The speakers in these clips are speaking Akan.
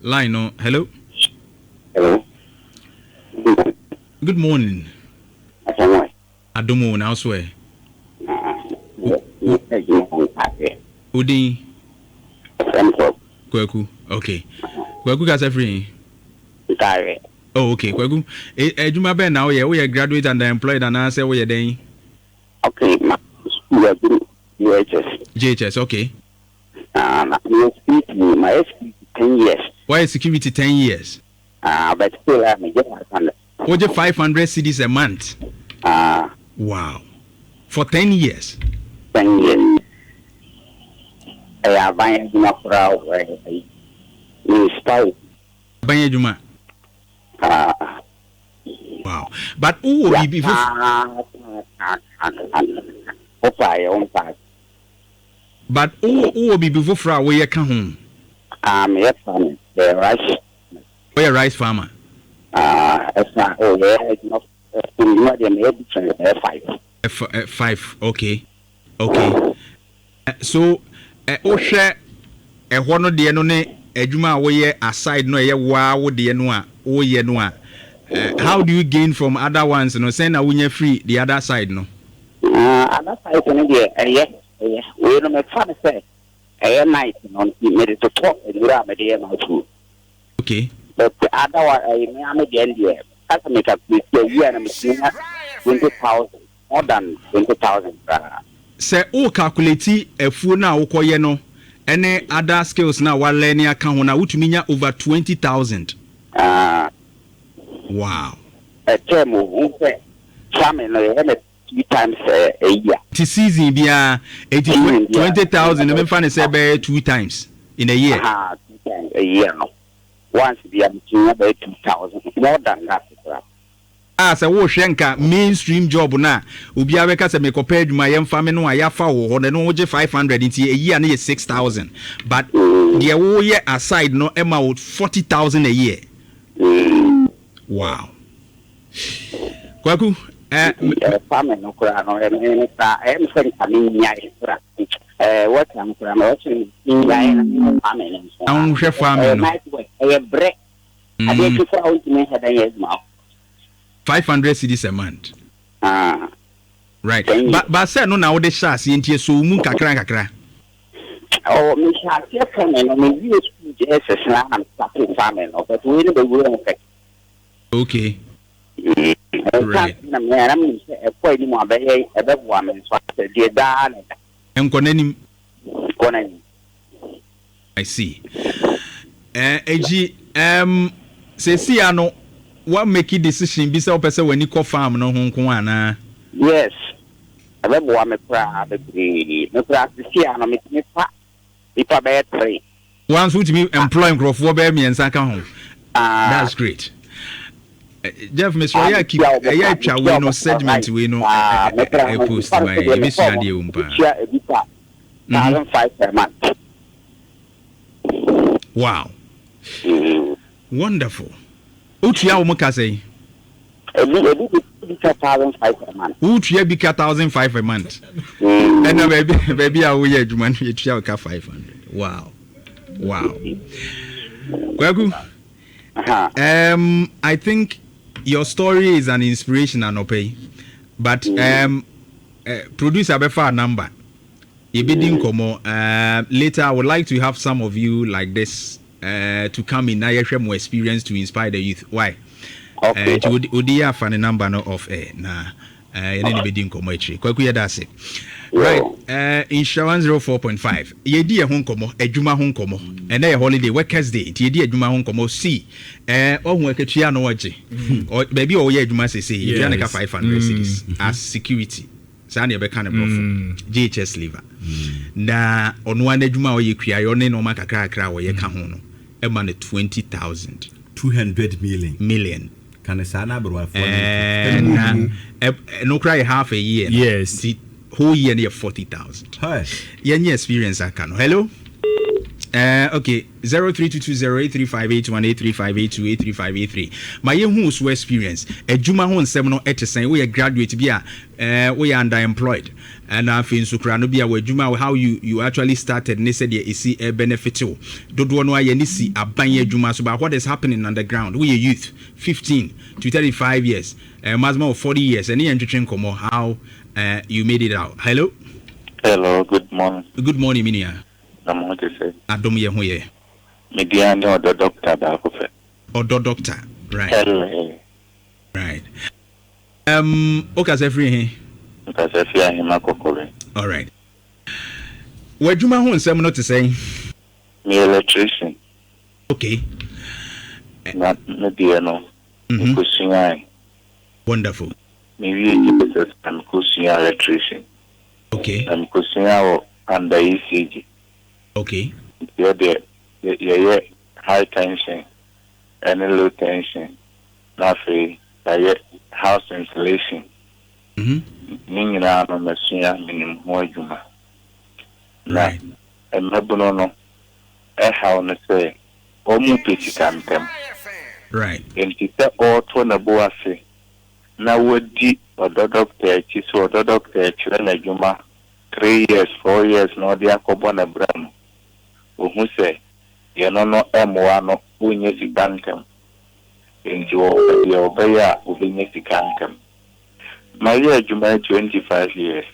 line no. Hello. Hello. Good morning. Adomo now swear. Udin. Kweku. Okay. Kweku ka free. Oh, okay. Kweku. Ejuma ben now we are graduate and employed and answer we are then. Okay, my school UHS. JHS, okay. My SPT 10 years. Why is security 10 years? But still I'm a 500. What 500 cedis a month? Wow. For 10 years. 10 years. I have buying enough for our in style. Banya Juma. Wow. But who will be before? But who will be before for where you come home? Yes, the rice. Where a rice farmer? It's not enough. Five. Okay. Okay. So, share a one of the enone, a Juma way aside no ye wow the noa, oh ye noa. How do you gain from other ones? No, send a winner free the other side, no? Other side, yes. We don't make fun of it. A night on made to talk and grab a day and two. Okay. But the other one, I am again here. As I make up with the year and 20,000, more than 20,000. Say, oh, calculate a full now, no. Any other skills now, while learning account now, which mean over 20,000. Wow. A term of some in 3 times a year. This season be 20,000. I'm finding say 2 times in a year. 2 times a year. No. Once we are about 2,000, more than that. As a washenka mainstream job na ubi abeka se me compare my young family no ayafa wo no no 500 into a year na 6,000 but the wo year aside no emma 40,000 a year. Wow. Kwaku family no kura no em say what am kura no watching in family no family no break I dey to for out me head years now 500 cedis a month. Right. But say no na wo de sha se ntie so mu kakra. Oh, me sha se family no me use Jesus na am start family no but we no be go okay. Right. Na me ara me se e ko ni mo abaye e be bo am so se de da na. Enkonanim. Konanim. I see. Eji say see ano what make decision be say person when you call farm no ho ana. Yes. E be bo am kra be me kra see ano me pa ipa be 3. Once with me employ crofo be me ensa ka ho. That's great. Jeff Mr. Ya keep ya twa we no segment we no post by emission dey umpa. 1,500 per month. Wow. Wonderful. Utua wo muka say? Ebi 1,500 per month. Utua bi 1,500 a month. And now baby a wo ye adwuma no utua ka 500. Wow. Kwaku. I think your story is an inspiration and pay. But producer befa number. Later I would like to have some of you like this to come in now more experience to inspire the youth. Why? Okay. Udi have a number no of na anybody nkomo echi. Kwaku ya that's it. Right. Insurance 04.5. Yedi e ho nkomo, adwuma ho nkomo. And a holiday workers day. Yedi adwuma ho nkomo. See ohun akatua no oje. Baby o ye adwuma say you na ka 500 cities as security. Sani ebe kan brofo. JHS liver. Na ono an adwuma o ye kua yo ne no maka kakra wo ye ka ho no. E ma ne 20,000. 200 million. Can sana bro no cry half a year. Yes. Whole year near 40,000. Hi. Any experience I can. Hello? Okay, 03220835818358283583. My who's experience a juma hon seminal etching we are graduate be we are underemployed and I feel so cranobia where juma how you actually started and they said you see a benefit to don't want to see a banye juma so about what is happening on the ground. We are youth 15 to 35 years maximum of 40 years and entertain come how you made it out. Hello, good morning. Good morning, Minia. I'm what to say. Adom ye ho ye. Median or the doctor da ko fe. Odo doctor. Right. Hello. Right. Okay, say free he. Because if you are him akokore. All right. Where juma ho nsem no to say? Me electrician. Okay. Na media no. Kusunya. Wonderful. Me we business I'm kusunya electrician. Okay. I'm kusunya under ECG. Okay. Yeah, high tension and low tension. Nothing. House insulation. Meaning I'm a machine minimum juma. Right. And Mabuno, how to say, almost pitchy cantem. Right. And it's all to a boase. Now, what did or the doctor, she's or the doctor, children, Juma, 3 years, 4 years, no, they are Cobona Bram. Who say, you know, no M1 who needs to bankum. And you obey who needs to bankum. My year, Juma 25 years.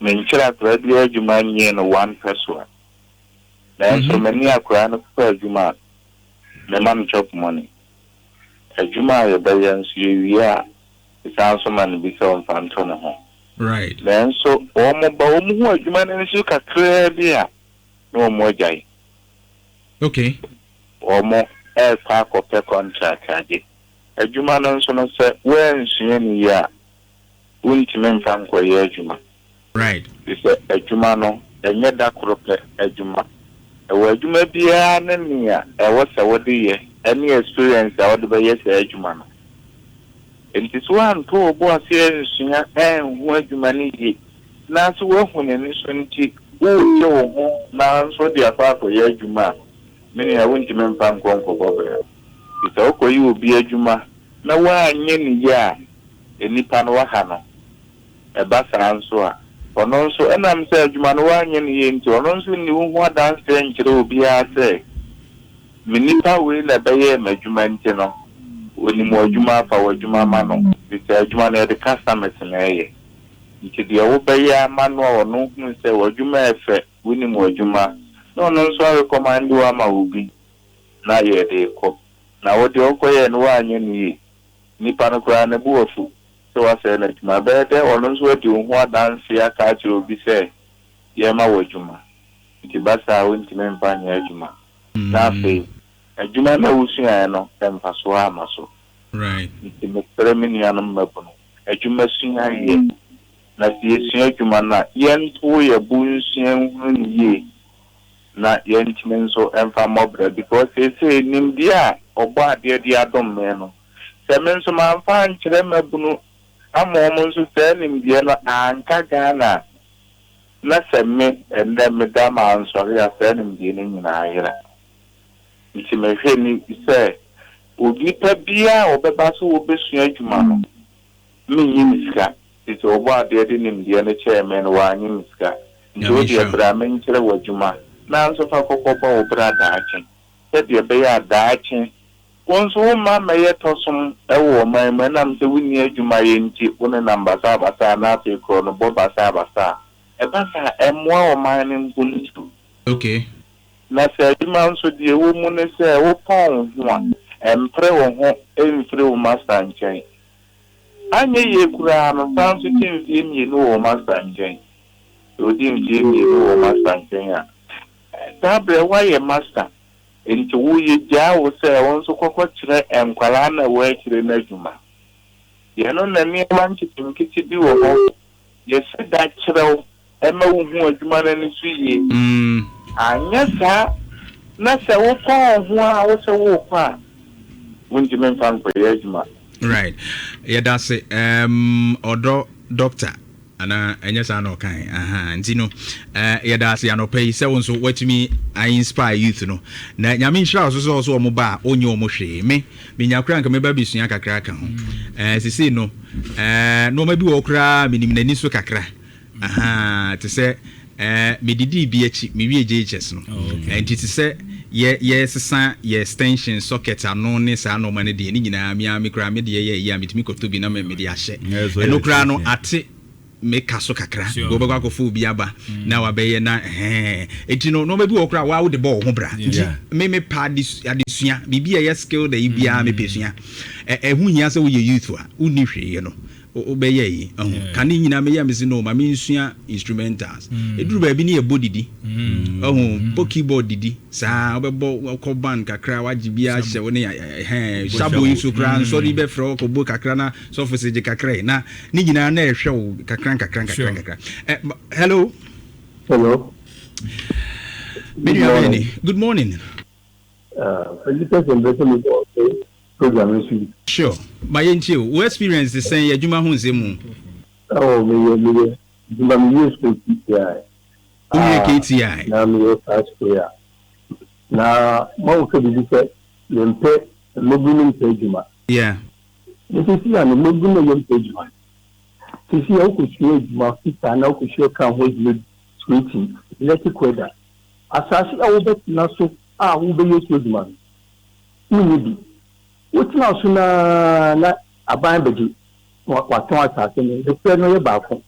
Menchira Claudia Juma in one person. Then so many are crying for Juma. The man chop money. A Juma rebellions you it's also man be so Fantona. Right. Then so almost who Juma and you can clear beer. No more jay. Okay. Or more air park or per contract. A Juma no say, where is any year? Wouldn't you mean Franco Juma? Right. It's a Juma no, and yet that could a Juma. A word you may be an enemy. I was a word any experience I would be yes, a Juma. It is one poor boy here, and what you manage. Now, so when an instrument, oh, now so they are part for your Juma. Many I wouldn't mean Franco for it's okay, you will be a Juma. Now, why any year? Any panwahano. A bassa answer. For no so, and I'm saying, Juman, into an also knew what dance then will be. I say, Minita will obey my Jumantino. When you more Juma for Juma Mano, because Juman had the customers in a into the obey man or no, say, what Juma effect, winning more Juma. No, so I recommend you ama will be. Now, ye they cook. Now, what the Okoya and one ye Nipanokra and a buofu. So I said, my bed, or no sweat you what dance here catch will be say, Yama Wajuma. It's a bassa went to Mempania Juma. Nothing. A Juma no Usiano and Pasua Maso. Right. It's a Mediterranean Mapono. A Juma Singer ye. Not the Senior Jumana, yen to a Busian ye. Not yen so and Famobra because they say Nimdia or Bad dear Diadom Meno. Semen so my fan Chirema. I'm almost telling Diana and Kagana. Not a me and then Madame, I'm sorry, I said him dealing in Nhyira. It's a machine, you say, would you pay beer or Babasu will be sweet, Mamma? Me, Miska. It's over there in Indiana chairman, one Miska. Georgia Brahmin, Juma. Now, so far, Coco or Brad Daching. Let your bear Daching. Once woman may yet some a woman, when I'm the winner to my inti, one number Sabasa, Napi, Chrono, Boba Sabasa. A bassa and more mining police. Okay. Now, say, the man should be a woman, say, oh, pound one, and pray on home, and through master and chain. I may ye cram and found to him, you know, master and chain. You didn't give me no master and chain. Tabra, why a master? Into we jaw say also cocotre and Kalana way to the Nejuma. You know, the mere man to kitty do a home. You said that child, Emma who was man and sweet. And yes, sir, not so far who I was a walker. When you mean fun for Yajuma. Right. Yeah, that's it. Odo doctor. ana enya sa no kan nti no yɛda ase anɔpa yi sɛ wo nso watumi I inspire youth no na nyame nhyira so so omo ba onye omo hwe me nyakura nka meba bisua kakra ka ho sisi no no ma bi wo kra minim nani so kakra te sɛ medidi bi achi me wie JHS no nti te sɛ ye sesa ye extension socket ano ne sa no ma ne de ni nyina me kra me de ye ya metimi koto bi na me de ahye eno kra no ate make so kakra go be kwa fu bi aba na wa be ye na enti no ma bi wo kra wa wo de ball ho bra me pa adesua bibia ye skill da bia me pesua hu nya se wo ye youth a uni hwe ye no obeye yi kan ni nyina me ya me no ma me nsua instrumentals eduru ba bi ne ye bodidi bo keyboard didi sa obebo ko band kakra waji bia hye wo ne sabo yi so kra so ri be fro ko bo kakra na so fo se je kakra na ni nyina na ehwe wo kakra hello good morning program sure my enchi we experience the same adwuma ho nsemu me use KTI na me pass prayer na mo ko bi se yempe mogunum pejuma yeah this is an mogunum yem pejuma this is o ko shire juma fita na o ko shire kan ho jule tweeting electric weather asasi a wo bet na so a wo be yesu juma ni bi wotna so na aban beji waton atase ne de fe no ye baako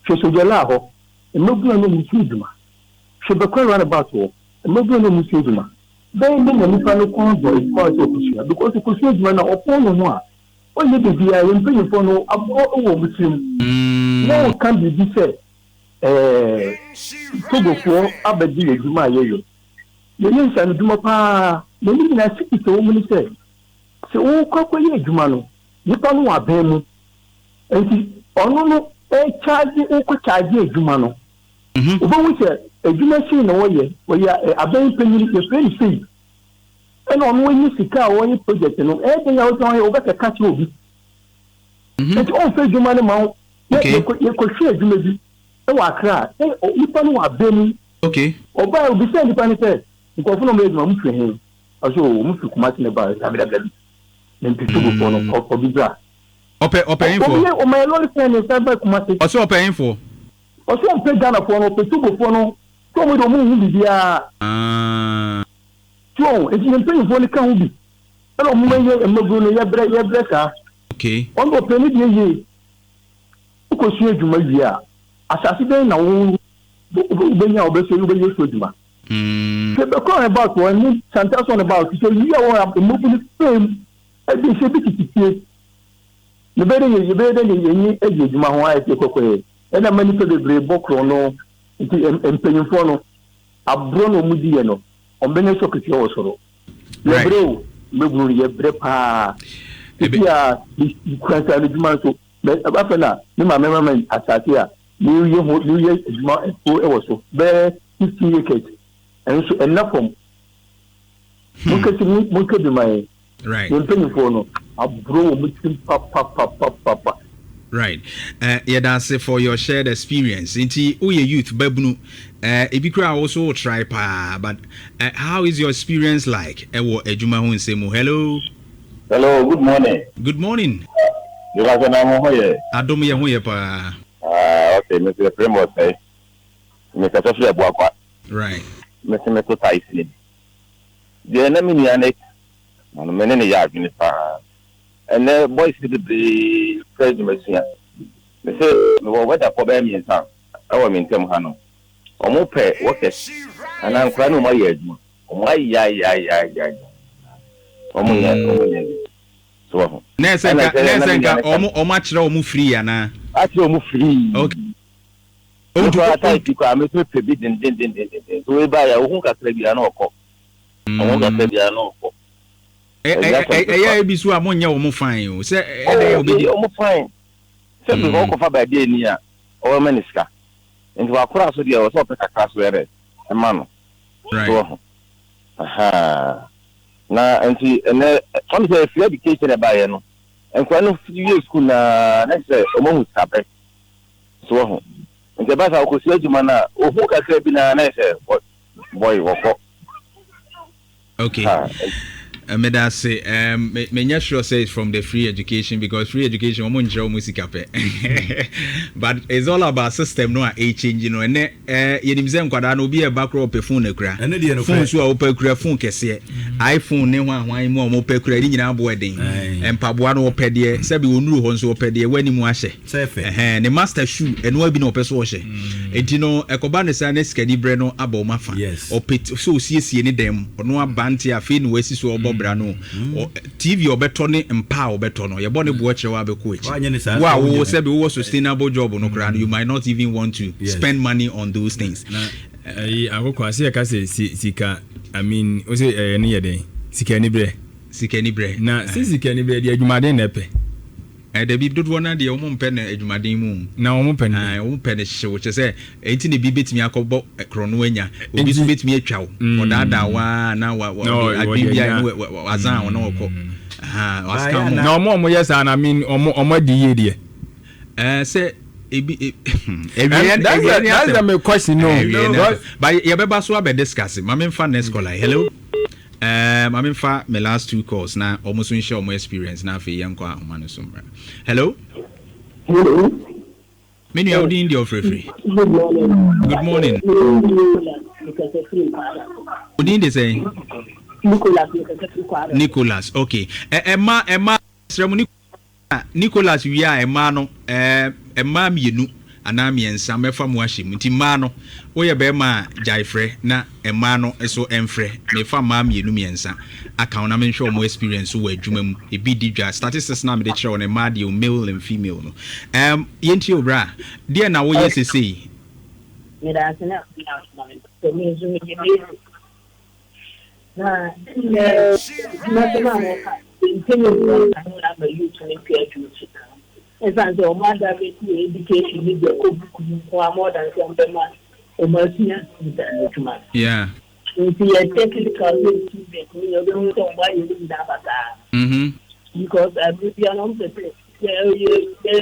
hwe sojela ho emogu no musu duma hwe bekwa run about wo emogu no musu duma ben de nipa no kon boy ko so kusia because kusia duma na opon no a o ye de bia ye mpanyi fo no abo wo musim no kan bi se togo fo abedi ye duma ye yo ye ni san duma pa ye ni na siki to wo ni se se o kwakwa ye adwuma no nipa no aban mu enti ono no charge o ko charge adwuma no obo wu se adwuma si na wo ye aban panyin ye friend sei eno ono yi sika wo ye project no de ya o ton ye o be ka chi obi enti o fe adwuma no ma ye ko hwe adwuma bi e wa kra nipa no aban mu okay oba obi se nipa ni se ko fu no me adwuma mu hwe he aso mu fi kuma ti ne ba abida Nempitugo for Bibra. Open for. O my lord friend is back Kumasi. Also open for. Also pay Ghana for no Petugo for no. So we don't move Bibia. So it's in paying for the county. Hello, Mummy, and Moguno, your breaker. Okay. On the penny, ye. Who could see you, my dear? Assassin now. When you are best, you will use Sudma. The call about one, Santa's on about. So you are moving the same. Ebi se bi titi ye bere ye ejuma ho a ete kokoe e na mani pe bebre bokro no nti empenyimfo no abro no mudi ye no ombene so kiti o soro bebre o meguru ye bre pa ebi a kwanta no juma so be afena ni ma mema atati a ni ye ejuma o e wo so be 50 years enso enafom mukati mai right right yedase for your shared experience inti uye youth babunu ebikura also try pa but how is your experience like ewo ejuma ho nsemu hello good morning you guys na mo hoye adom ye ho ye pa okay Mr. Framework say Mr. Sofi Abuakwa right Mr. to taisi de na mi ane no menene ya adwene pa ene boys be president mesia me say no whether for be mi nsan awo mi ntem ha no omo pe workers ana nkra no mo ya adwuma omo ya omo ya so nesenka omo akire omo free ana akire omo free okay o to ata ipiko am so pe bi den so we ba ya o hu kakra bi ana okọ omo kakra bi ana okọ ebisu amonye wo mo fine o se ede obedi o mo fine se bi ko fa ba de ni a o maniska nti wa kura so de o so pe kakra so ere e ma no right na nti ene on say free education e ba ye no enko no free school na se o mo hu sabe so ho nti ba sa okosi adwuma na ohu kakra bi na na say boy woko okay meda say me sure say it's from the free education because free education omo njira omo sika pe but it's all about system no a change no and yenim ze nkwada na obi e backrow pe phone na kura phone so a opa kura phone kese iPhone ne ho ahwan mu omo pa kura ni nyina abo eden empaboa no opa de se bi onuru ho nso opa de wani mu ahye ne master shoe eno abi na opa so ohye enti no ekoba ne sa ne skadi bre no aba ma fa opet so osiesie ne dem ono abanti afi no wasi so obo no TV obeto ne mpa obeto no ye bone bo kire wa beku echi wa wo se be wo sustainable job no kra you might not even want to spend money on those things akoko ase ka se sika I mean o se ne ye den sika ni bre na sika ni bre de adwumaden na pe the bib do one de omo mpe na adwumaden mu na omo mpe omo mpe ne hye wo che se enti ne bi betimi akobo krono anya obi so betimi atwa wo odada wa na wa adwibia wazan wo na woko waskam na omo yes and I mean omo di ye de say that's the question no but you beba so be discuss mama fa next call hello I'm fa my last two calls na almost so share my experience na fe yanko ahoma no so mra hello menu you in the free good morning what did they say Nicholas okay Emma Nicholas we are Emma no Emma mienu ana miensa mefa mu ahyem nti ma no wo ye be ma jaifre na ema no eso emfre mefa ma mienu miensa aka na menhwe o mo experience wo adwuma mu e bi didwa statistics na me de kire on ma de male and female no yenti obra de na wo ye sesei me da sana to me zo me na as a mother education with the more than some demand or mercia to man. Yeah. If you are technical, you don't know why you didn't have because I will be on the place. There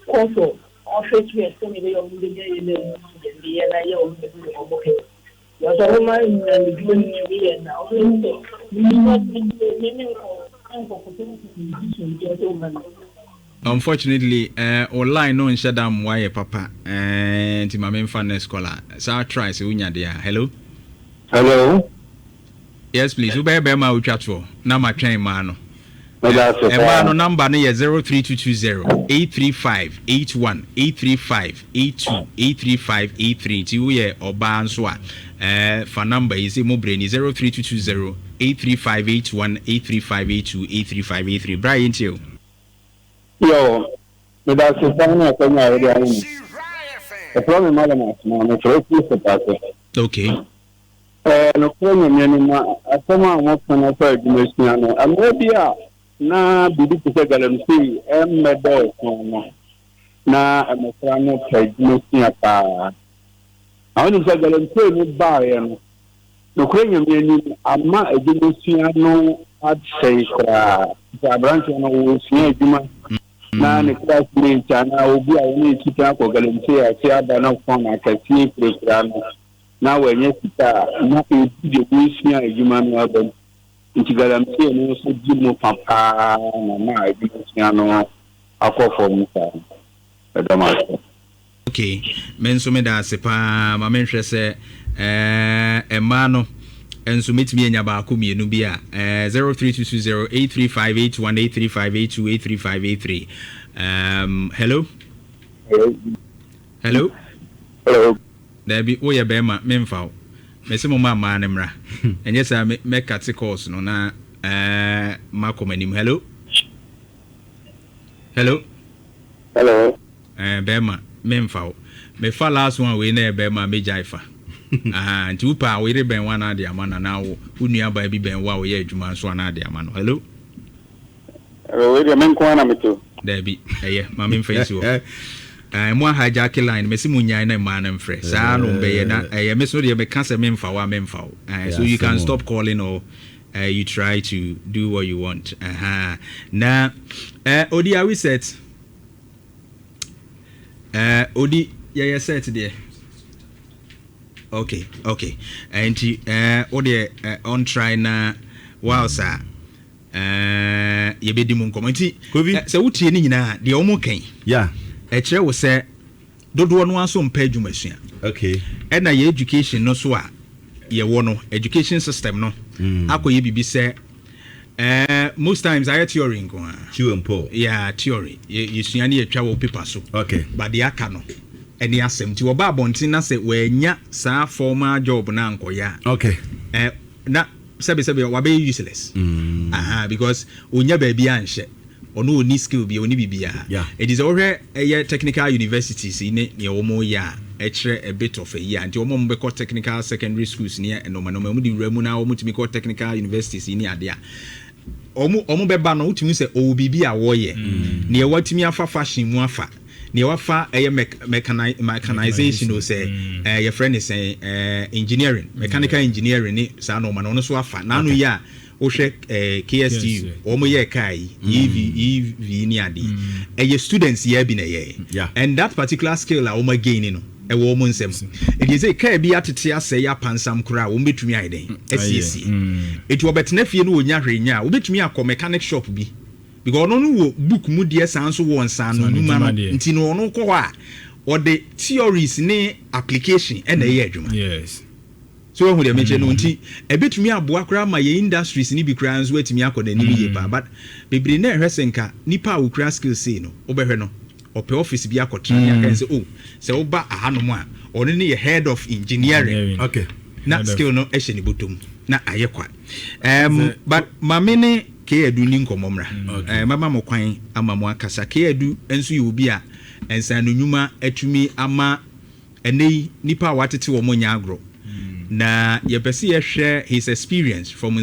also office we are sending the unfortunately online no nshadam why papa and my main fan scholar so I try so unya there hello yes please you be ma utwa to na ma twen ma no no number no 03220 835 81 835 82 835 83 ti we oba nso a for number is mo brain 03220 835 81 835 82 835 83 Brian tio yo me da se sana ko nya ri ani e problem mala na me troki se pase okay no ko nya ni ma asoma mo kana fa dimension no amobia na bibi se galamsi medo no na amofra no pa dimension pa awon se galamsi ni ba ye no ko nya ni ama dimension no at say kra branch no wo sie adwuma na ne classmate na obi a woni kita ko galamse a ti aba na fon akasi program na wenye kita na e de busia adwuma no aba nti galamse no so di mo papa na adwuma no akofo mu sa edama okay menso me da sepa ma menhwe se ema no enso metimi enya ba ko mienu bi a 03220 835 81 835 82 835 83 hello Debbie oya bema memfa mese mo mama ne mra enye sa me cut course no na makomanim hello bema memfa me fa last one we na bema me jaifa nti upa we re ben wana de amana na wo unua ba bi ben wa wo ye adwuma so na de amana hello we de men ko na meto Debbie ma me face wo mo hijack line me si munyai na ma na mfre sa no be ye na me so de be kan se me mfa wa me mfa so you can stop calling or you try to do what you want na odi we set Odi yeah set there. Okay. And odi on try na wow sir. Yebedi mu nkomo nti se wotie ni nyina de omo kan. Yeah. E kire wo se dodo no aso mpa adwumasua. Okay. And na education no so a ye wo no education system no akoye bibi se most times I theory nko a. Chiwempo. Yeah, theory. You sua na yetwa wo paper so. Okay. But the aka no any asem ti wo ba bontin na se wanya sa formal job na nkoya. Okay. Na sebe wa be useless. Because onya ba bia nhye. Ono oni skill bi oni bibia. Yeah. It is already a technical universities in ne omo ya a bit of a year until omo be technical secondary schools near and no mu di ramu na omo timi call technical universities in ade omo be ba no utimi se o bibia wo ye ne e watimi afa fashion mu afa ne wafa mechanization o say your friend is engineering mechanical engineering ni sa no no so afa na no ya o hwe KSTU omo ye kai EV ni ade your students here be na ye and that particular skill a omo gain no e wo omo nsem it is a kai bi atete ase ya pansam kura wo betumi aiden SCC it wo betena fie no onya hwenya wo betumi akọ mechanic shop bi because no wo book mu de sanso wo nsan no numa no nti no no kọ a or the theories ni application e na ye adwuma yes so who dey mention no nti e betumi aboa kura ma ye industries ni bi kura nso etumi akọ na ni ye pa but bebre na ehwesenka nipa wo kura skills say no obehwe no ope office bi akotra ya kan say oh say oba ahanom a ono ne head of engineering okay na skill no ehye ni botom na ayekwa but mamene ke edu ni nkomomra mama mo kwan ama mo akasa ke edu enso ye obi a ensan no nyuma atumi ama enei nipa watete wo mo nya agro na ye pese ye hwe his experience from